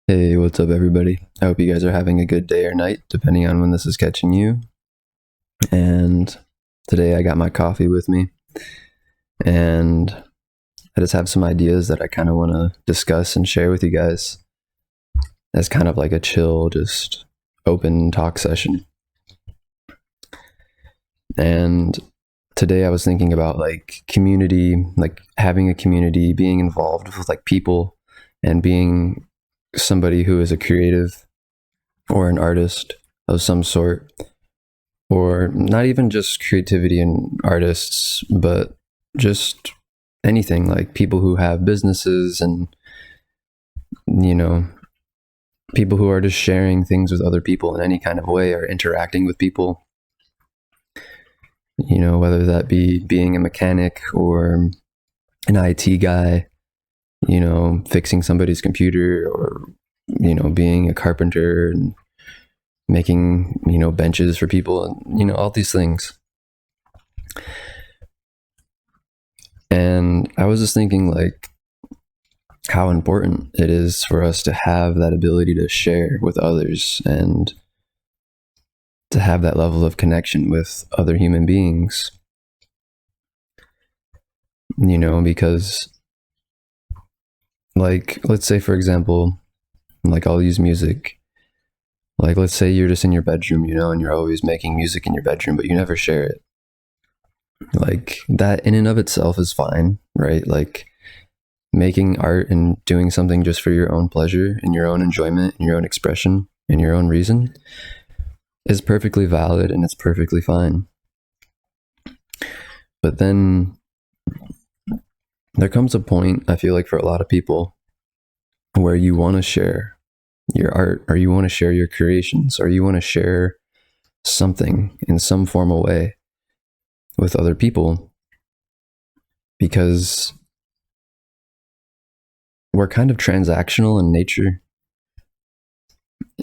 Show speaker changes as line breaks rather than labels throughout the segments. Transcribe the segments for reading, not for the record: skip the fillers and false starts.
Hey, what's up, everybody? I hope you guys are having a good day or night, depending on when this is catching you. And today I got my coffee with me, and I just have some ideas that I kind of want to discuss and share with you guys as kind of like a chill, just open talk session. And today I was thinking about like community, like having a community, being involved with like people, and being somebody who is a creative or an artist of some sort, or not even just creativity and artists, but just anything, like people who have businesses and, you know, people who are just sharing things with other people in any kind of way or interacting with people, whether that be being a mechanic or an IT guy, fixing somebody's computer, or, being a carpenter and making, benches for people, and, all these things. And I was just thinking, like, how important it is for us to have that ability to share with others and to have that level of connection with other human beings. Because, like, let's say, for example, like, I'll use music. Like, let's say you're just in your bedroom, and you're always making music in your bedroom, but you never share it. Like, that in and of itself is fine, right? Like, making art and doing something just for your own pleasure and your own enjoyment and your own expression and your own reason is perfectly valid, and it's perfectly fine. But then there comes a point, I feel like, for a lot of people, where you want to share your art, or you want to share your creations, or you want to share something in some formal way with other people, because we're kind of transactional in nature.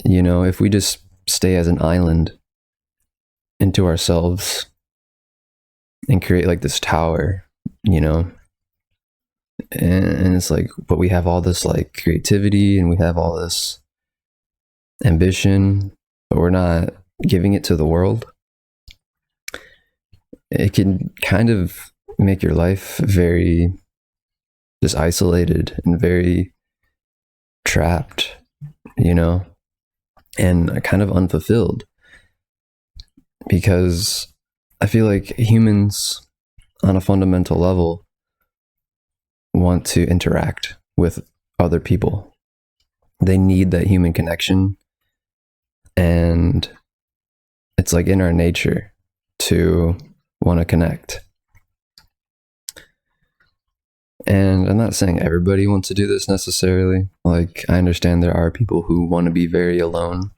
If we just stay as an island into ourselves and create like this tower, and it's like, but we have all this like creativity and we have all this ambition, but we're not giving it to the world. It can kind of make your life very just isolated and very trapped, and kind of unfulfilled. Because I feel like humans, on a fundamental level, want to interact with other people. They need that human connection, and it's like in our nature to want to connect. And I'm not saying everybody wants to do this necessarily. Like, I understand there are people who want to be very alone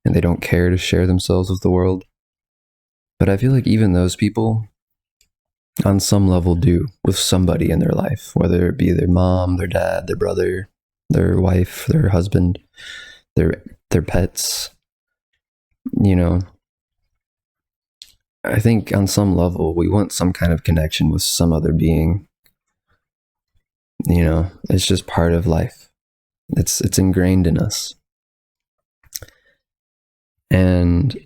and they don't care to share themselves with the world. But I feel like even those people, on some level, do with somebody in their life, whether it be their mom, their dad, their brother, their wife, their husband, their pets. I think on some level we want some kind of connection with some other being. It's just part of life. It's ingrained in us. And,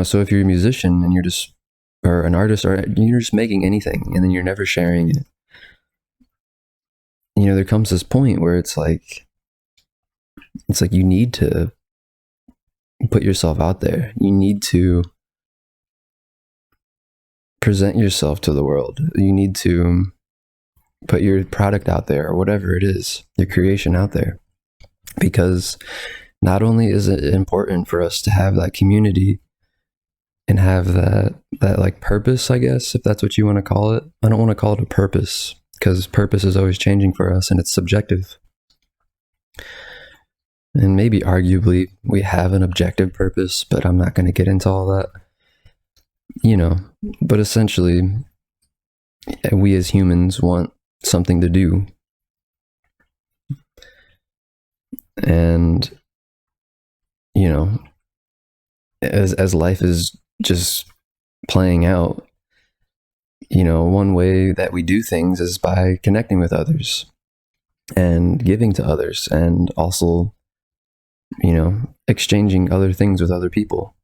so if you're a musician and you're just, or an artist, or you're just making anything and then you're never sharing it, there comes this point where it's like you need to put yourself out there. You need to present yourself to the world. You need to put your product out there, or whatever it is, your creation out there. Because not only is it important for us to have that community and have that like purpose, I guess, if that's what you want to call it. I don't want to call it a purpose, because purpose is always changing for us and it's subjective. And maybe arguably we have an objective purpose, but I'm not going to get into all that. But essentially, we as humans want something to do. And, as life is just playing out, one way that we do things is by connecting with others. and giving to others, and also, exchanging other things with other people.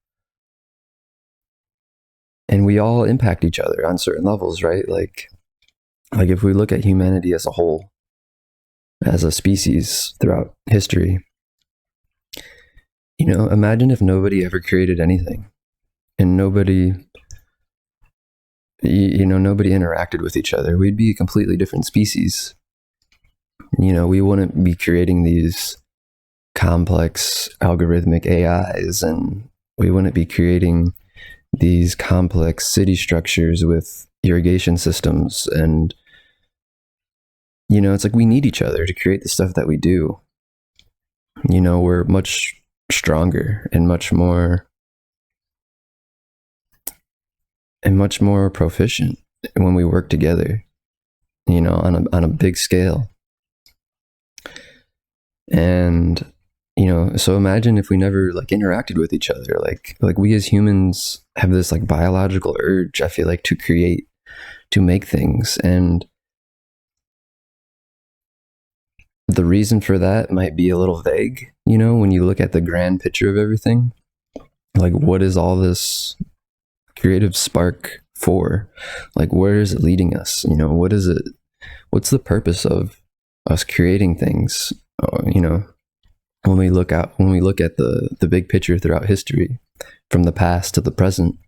And we all impact each other on certain levels, right? Like if we look at humanity as a whole, as a species throughout history, imagine if nobody ever created anything, and nobody interacted with each other. We'd be a completely different species. We wouldn't be creating these complex algorithmic AIs, and we wouldn't be creating these complex city structures with irrigation systems. And it's like we need each other to create the stuff that we do. We're much stronger and much more proficient when we work together, on a big scale. And so imagine if we never interacted with each other. Like we as humans have this biological urge, I feel like, to create, to make things. And the reason for that might be a little vague, when you look at the grand picture of everything. Like, what is all this creative spark for? Like, where is it leading us? What is it? What's the purpose of us creating things? When we look at the big picture throughout history, from the past to the present,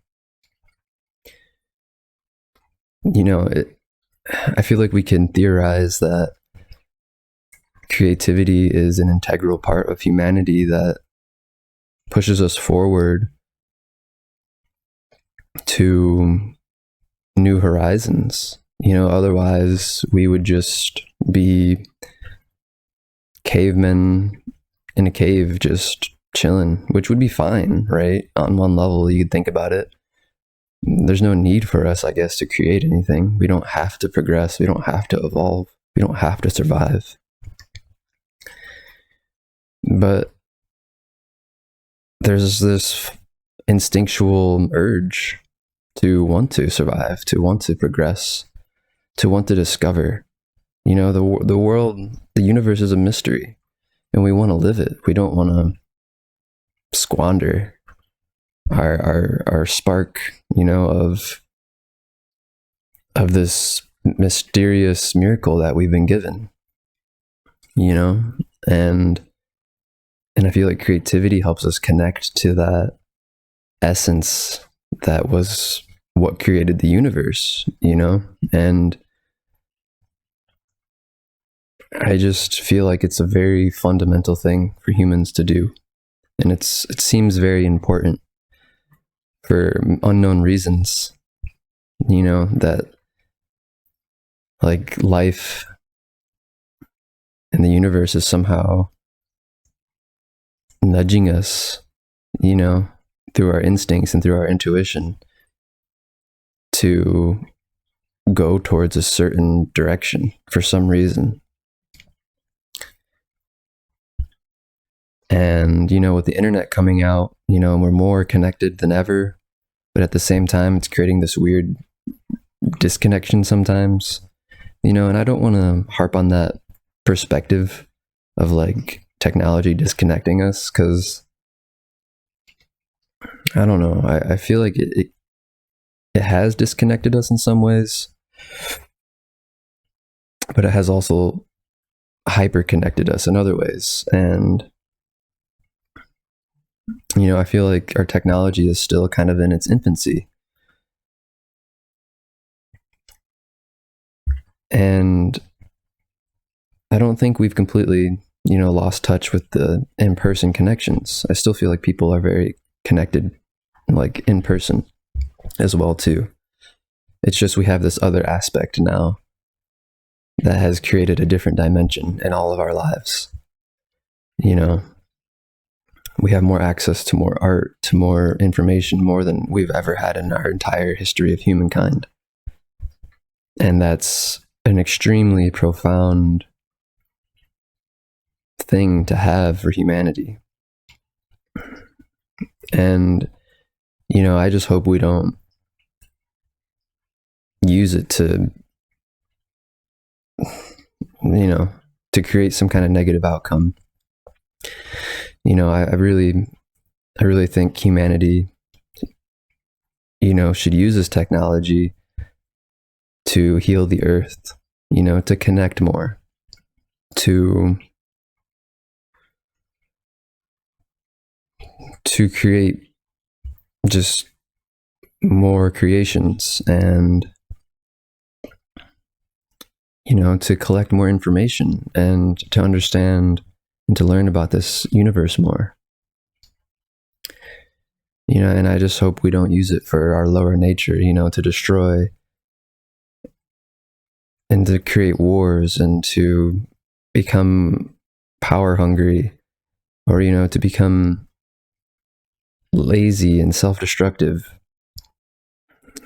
I feel like we can theorize that creativity is an integral part of humanity that pushes us forward to new horizons. Otherwise we would just be cavemen in a cave just chilling, which would be fine, right? On one level, you could think about it. There's no need for us, I guess, to create anything. We don't have to progress. We don't have to evolve. We don't have to survive. But there's this instinctual urge to want to survive, to want to progress, to want to discover. The world, the universe is a mystery, and we want to live it. We don't want to squander our spark, of this mysterious miracle that we've been given. And I feel like creativity helps us connect to that essence that was what created the universe, and I just feel like it's a very fundamental thing for humans to do. And it seems very important for unknown reasons, that life and the universe is somehow nudging us, through our instincts and through our intuition to go towards a certain direction for some reason. And, with the internet coming out, we're more connected than ever, but at the same time, it's creating this weird disconnection sometimes, and I don't want to harp on that perspective of technology disconnecting us, because I don't know. I feel like it has disconnected us in some ways, but it has also hyper connected us in other ways. And I feel like our technology is still kind of in its infancy. And I don't think we've completely, lost touch with the in-person connections. I still feel like people are very connected, in person as well too. It's just we have this other aspect now that has created a different dimension in all of our lives. We have more access to more art, to more information, more than we've ever had in our entire history of humankind. And that's an extremely profound thing to have for humanity. And, I just hope we don't use it to to create some kind of negative outcome. You know, I really think humanity, you know, should use this technology to heal the earth, you know, to connect more, to create just more creations, and, you know, to collect more information and to understand and to learn about this universe more. You know, and I just hope we don't use it for our lower nature, you know, to destroy and to create wars and to become power hungry, or, you know, to become lazy and self-destructive.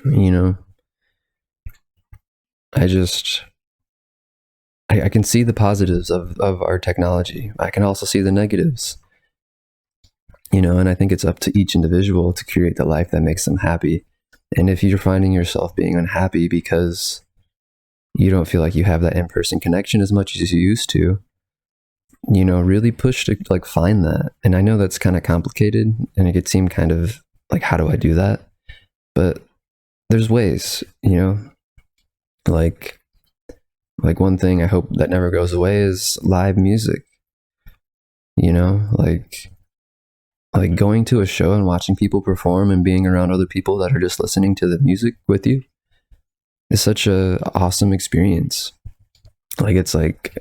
You know, I can see the positives of our technology. I can also see the negatives. You know, and I think it's up to each individual to create the life that makes them happy. And if you're finding yourself being unhappy because you don't feel like you have that in-person connection as much as you used to, you know, really push to like find that. And I know that's kind of complicated, and it could seem kind of like, how do I do that? But there's ways, you know, like one thing I hope that never goes away is live music. You know, like going to a show and watching people perform and being around other people that are just listening to the music with you is such a awesome experience. Like it's like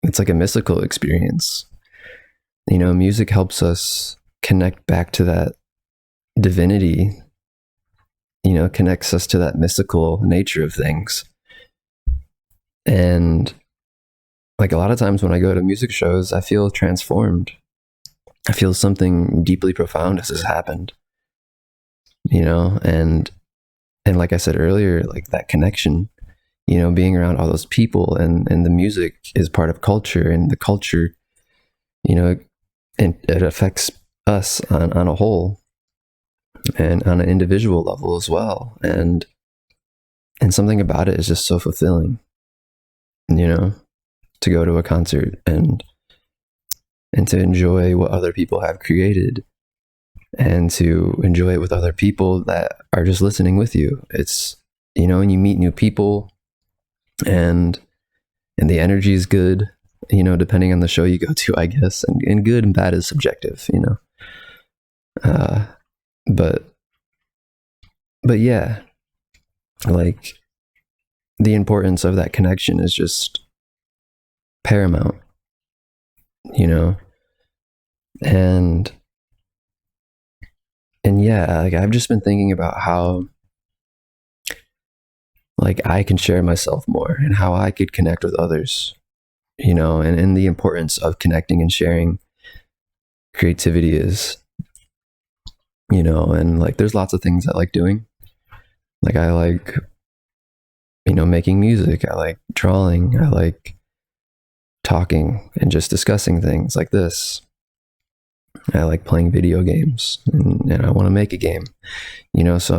a mystical experience. You know, music helps us connect back to that divinity, you know, connects us to that mystical nature of things. And like a lot of times when I go to music shows, I feel transformed. I feel something deeply profound has happened, you know, and like I said earlier, like that connection, you know, being around all those people, and the music is part of culture, and the culture, you know, and it affects us on a whole and on an individual level as well. And something about it is just so fulfilling, you know, to go to a concert and to enjoy what other people have created, and to enjoy it with other people that are just listening with you. It's, you know, and you meet new people, and the energy is good, you know, depending on the show you go to, I guess, and good and bad is subjective, you know. But yeah, like the importance of that connection is just paramount, you know. And yeah, like I've just been thinking about how like I can share myself more and how I could connect with others, you know, and the importance of connecting and sharing creativity is, you know. And like there's lots of things I like doing. Like I like, you know, making music, I like drawing, I like talking and just discussing things like this. I like playing video games, and I want to make a game, you know. So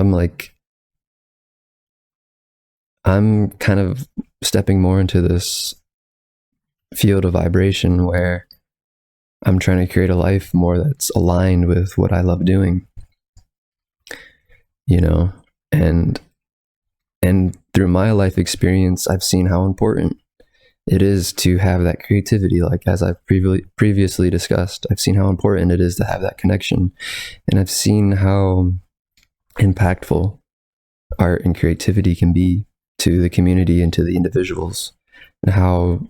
I'm kind of stepping more into this field of vibration where I'm trying to create a life more that's aligned with what I love doing, you know. And through my life experience, I've seen how important it is to have that creativity. Like as I've previously discussed, I've seen how important it is to have that connection, and I've seen how impactful art and creativity can be to the community and to the individuals, and how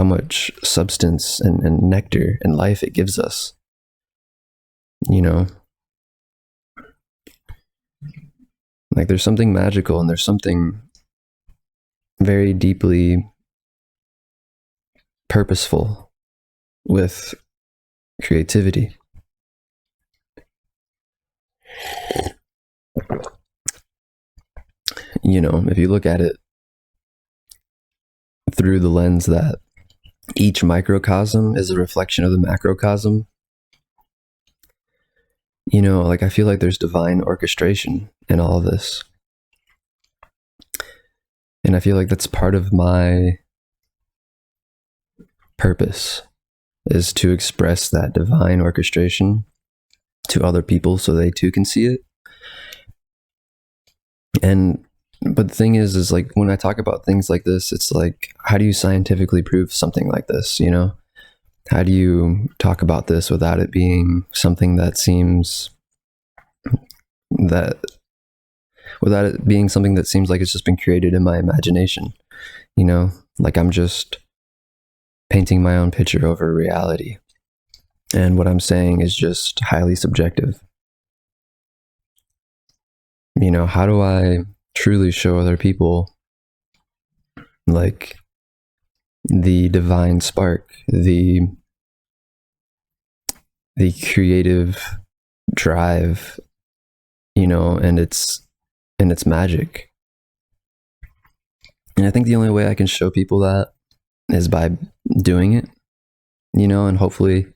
much substance and nectar and life it gives us, you know. Like there's something magical, and there's something very deeply purposeful with creativity. You know, if you look at it through the lens that each microcosm is a reflection of the macrocosm, you know, like I feel like there's divine orchestration in all of this. And I feel like that's part of my purpose is to express that divine orchestration to other people so they too can see it. But the thing is like when I talk about things like this, it's like, how do you scientifically prove something like this? You know, how do you talk about this without it being something that seems like it's just been created in my imagination? You know, like I'm just painting my own picture over reality. And what I'm saying is just highly subjective. You know, how do I truly show other people like the divine spark, the creative drive, you know, and its magic? And I think the only way I can show people that is by doing it, you know, and hopefully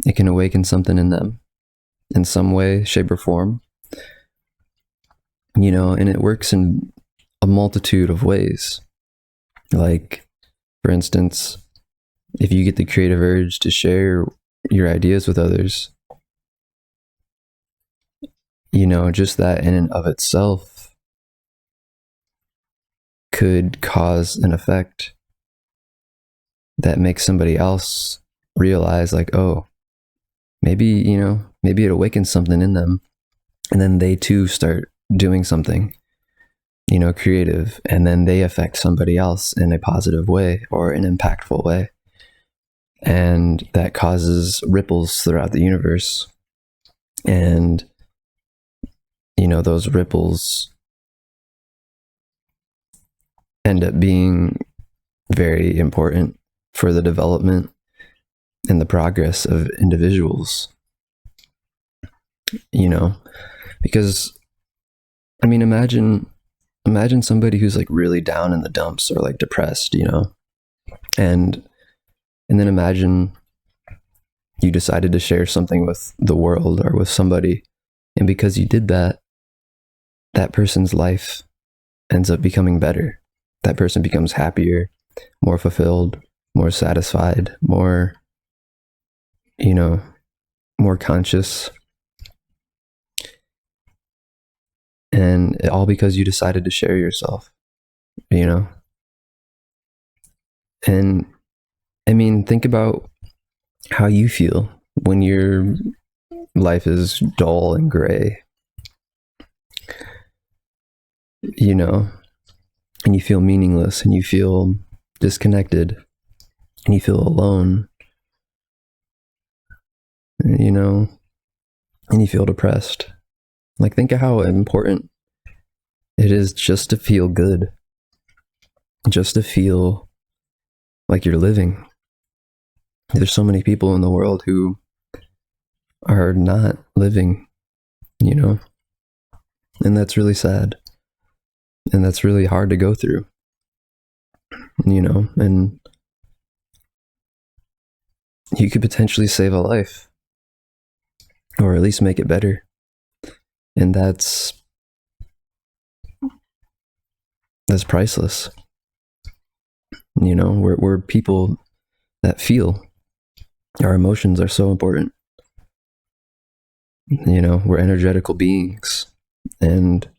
it can awaken something in them in some way, shape, or form. You know, and it works in a multitude of ways. Like, for instance, if you get the creative urge to share your ideas with others, you know, just that in and of itself could cause an effect that makes somebody else realize like, oh, maybe, you know, maybe it awakens something in them, and then they too start doing something, you know, creative, and then they affect somebody else in a positive way or an impactful way. And that causes ripples throughout the universe. And, you know, those ripples end up being very important for the development and the progress of individuals, you know, because I mean, imagine somebody who's like really down in the dumps or like depressed, you know, and then imagine you decided to share something with the world or with somebody, and because you did that, that person's life ends up becoming better. That person becomes happier, more fulfilled, more satisfied, more, you know, more conscious. And all because you decided to share yourself, you know? And I mean, think about how you feel when your life is dull and gray, you know, and you feel meaningless and you feel disconnected and you feel alone, you know, and you feel depressed. Like, think of how important it is just to feel good, just to feel like you're living. There's so many people in the world who are not living, you know, and that's really sad. And that's really hard to go through, you know, and you could potentially save a life or at least make it better. And that's priceless. You know, we're people that feel. Our emotions are so important. You know, we're energetical beings. And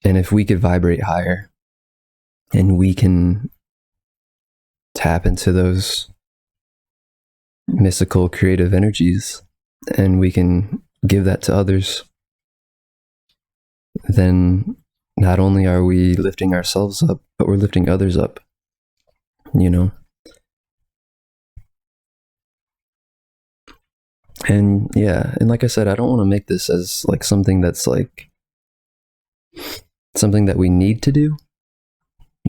if we could vibrate higher and we can tap into those mystical creative energies and we can give that to others, then not only are we lifting ourselves up, but we're lifting others up, you know? And yeah, and like I said, I don't want to make this as like something that's like something that we need to do.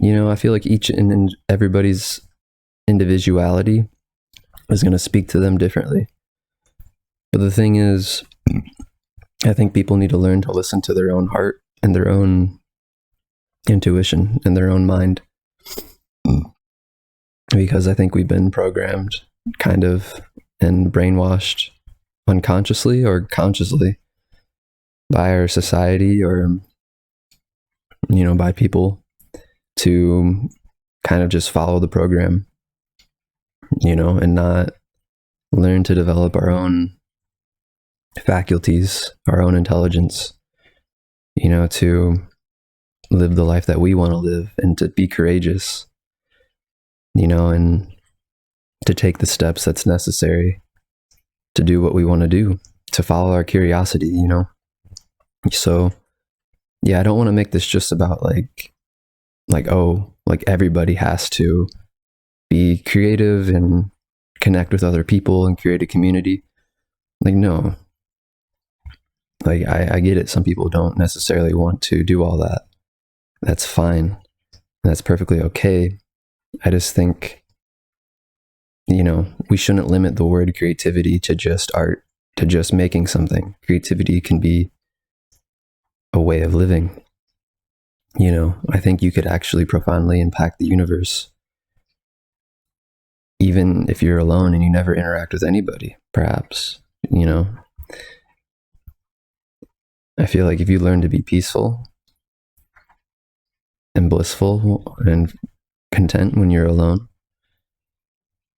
You know, I feel like each and everybody's individuality is going to speak to them differently. But the thing is, I think people need to learn to listen to their own heart and their own intuition and their own mind. Because I think we've been programmed kind of and brainwashed unconsciously or consciously by our society or, you know, by people to kind of just follow the program, and not learn to develop our own faculties, our own intelligence, to live the life that we want to live, and to be courageous, and to take the steps that's necessary to do what we want to do, to follow our curiosity, So, yeah, I don't want to make this just about like everybody has to be creative and connect with other people and create a community. No. I get it. Some people don't necessarily want to do all that. That's fine. That's perfectly okay. I just think, we shouldn't limit the word creativity to just art, to just making something. Creativity can be a way of living. I think you could actually profoundly impact the universe, even if you're alone and you never interact with anybody, perhaps. I feel like if you learn to be peaceful and blissful and content when you're alone,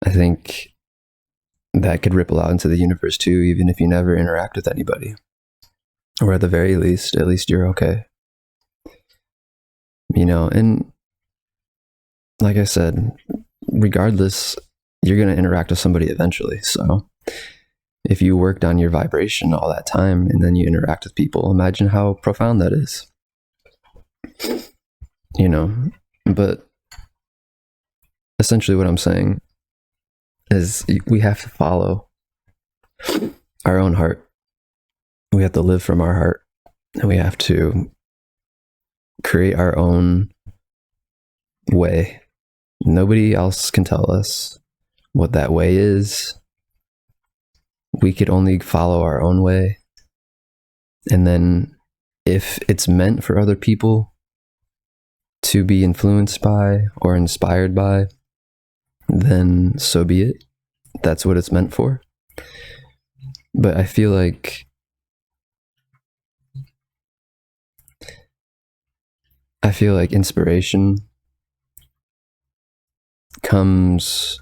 I think that could ripple out into the universe too, even if you never interact with anybody. Or at the very least, at least you're okay. And like I said, regardless, you're going to interact with somebody eventually. So if you worked on your vibration all that time and then you interact with people, imagine how profound that is. But essentially what I'm saying is we have to follow our own heart. We have to live from our heart, and we have to create our own way. Nobody else can tell us what that way is. We could only follow our own way. And then if it's meant for other people to be influenced by or inspired by, then so be it. That's what it's meant for. But I feel like inspiration is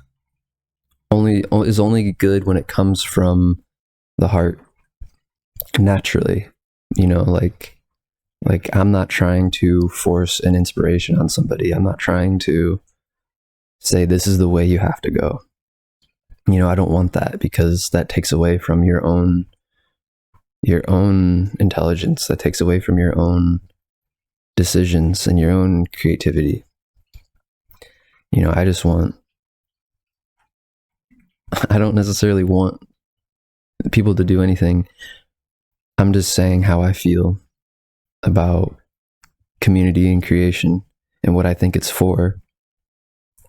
only good when it comes from the heart naturally. I'm not trying to force an inspiration on somebody. I'm not trying to say this is the way you have to go. I don't want that, because that takes away from your own intelligence. That takes away from your own decisions and your own creativity. I don't necessarily want people to do anything. I'm just saying how I feel about community and creation and what I think it's for.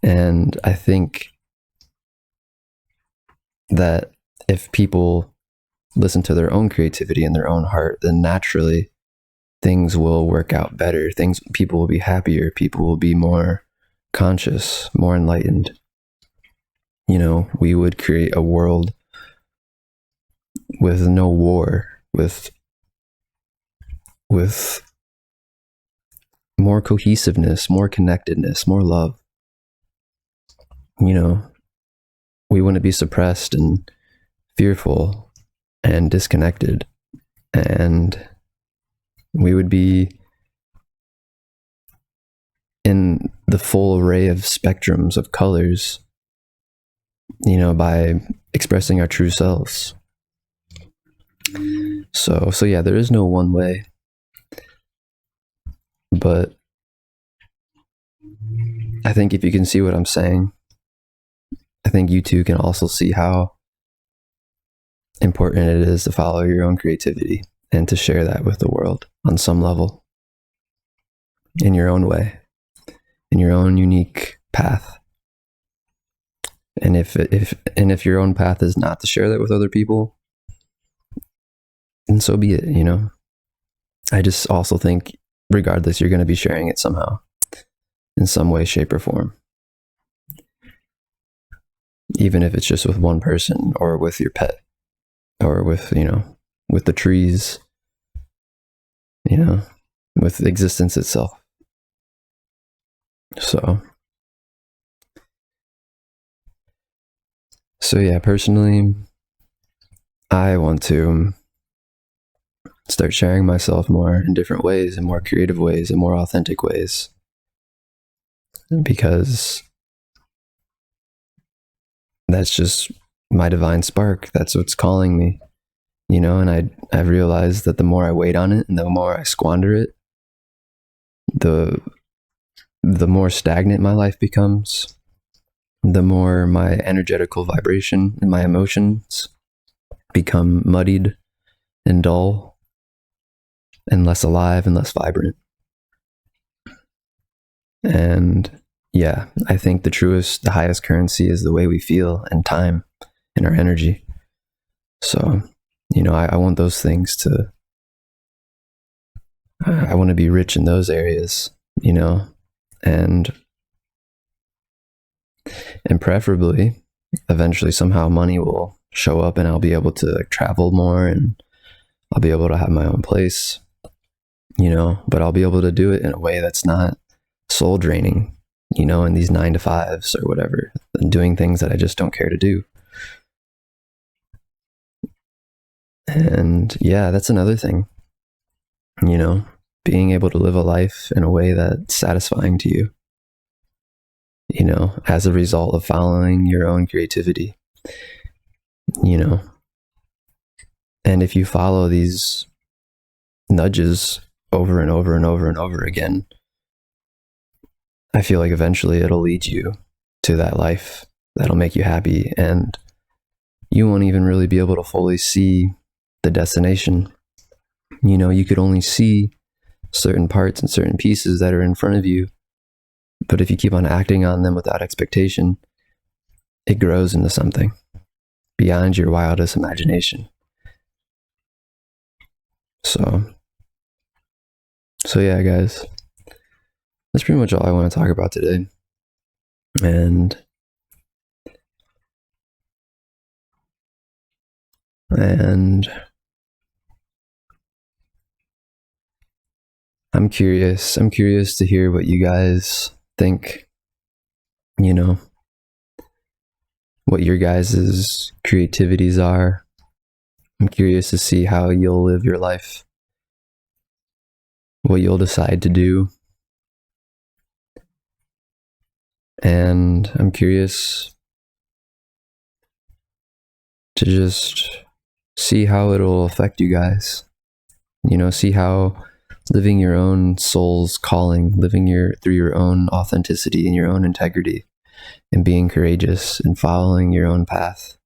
And I think that if people listen to their own creativity and their own heart, then naturally things will work out better. People will be happier. People will be more conscious, more enlightened. We would create a world with no war, with more cohesiveness, more connectedness, more love. We wouldn't be suppressed and fearful and disconnected, and we would be in the full array of spectrums of colors, by expressing our true selves. So yeah, there is no one way, but I think if you can see what I'm saying, I think you too can also see how important it is to follow your own creativity and to share that with the world on some level, in your own way, in your own unique path. And if your own path is not to share that with other people, then so be it. I just also think regardless, you're going to be sharing it somehow, in some way, shape, or form. Even if it's just with one person, or with your pet, or with the trees, with existence itself. So So yeah, personally, I want to start sharing myself more in different ways, in more creative ways, in more authentic ways, because that's just my divine spark. That's what's calling me, and I've realized that the more I wait on it and the more I squander it, the more stagnant my life becomes, the more my energetical vibration and my emotions become muddied and dull and less alive and less vibrant. And yeah, I think the highest currency is the way we feel and time and our energy. So, I want those things I want to be rich in those areas, and preferably eventually somehow money will show up and I'll be able to travel more and I'll be able to have my own place, but I'll be able to do it in a way that's not soul draining, in these 9 to 5s or whatever, doing things that I just don't care to do. And yeah, that's another thing, being able to live a life in a way that's satisfying to you, as a result of following your own creativity, and if you follow these nudges over and over and over and over again, I feel like eventually it'll lead you to that life that'll make you happy, and you won't even really be able to fully see the destination. You could only see certain parts and certain pieces that are in front of you, but if you keep on acting on them without expectation, it grows into something beyond your wildest imagination. So yeah, guys, that's pretty much all I want to talk about today. And I'm curious to hear what you guys think, what your guys' creativities are. I'm curious to see how you'll live your life, what you'll decide to do. And I'm curious to just see how it'll affect you guys. See how living your own soul's calling, through your own authenticity and your own integrity, and being courageous and following your own path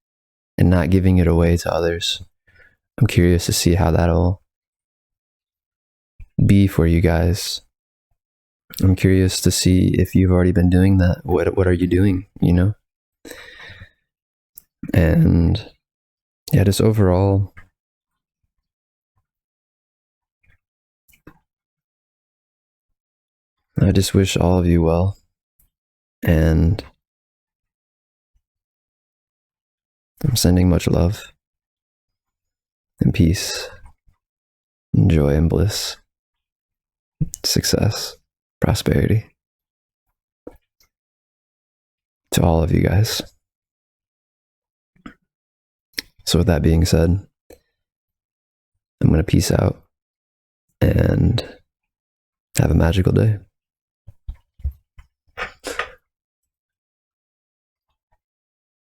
and not giving it away to others. I'm curious to see how that'll be for you guys. I'm curious to see if you've already been doing that. What are you doing, And yeah, just overall, I just wish all of you well, and I'm sending much love and peace and joy and bliss, success, prosperity to all of you guys. So with that being said, I'm going to peace out and have a magical day.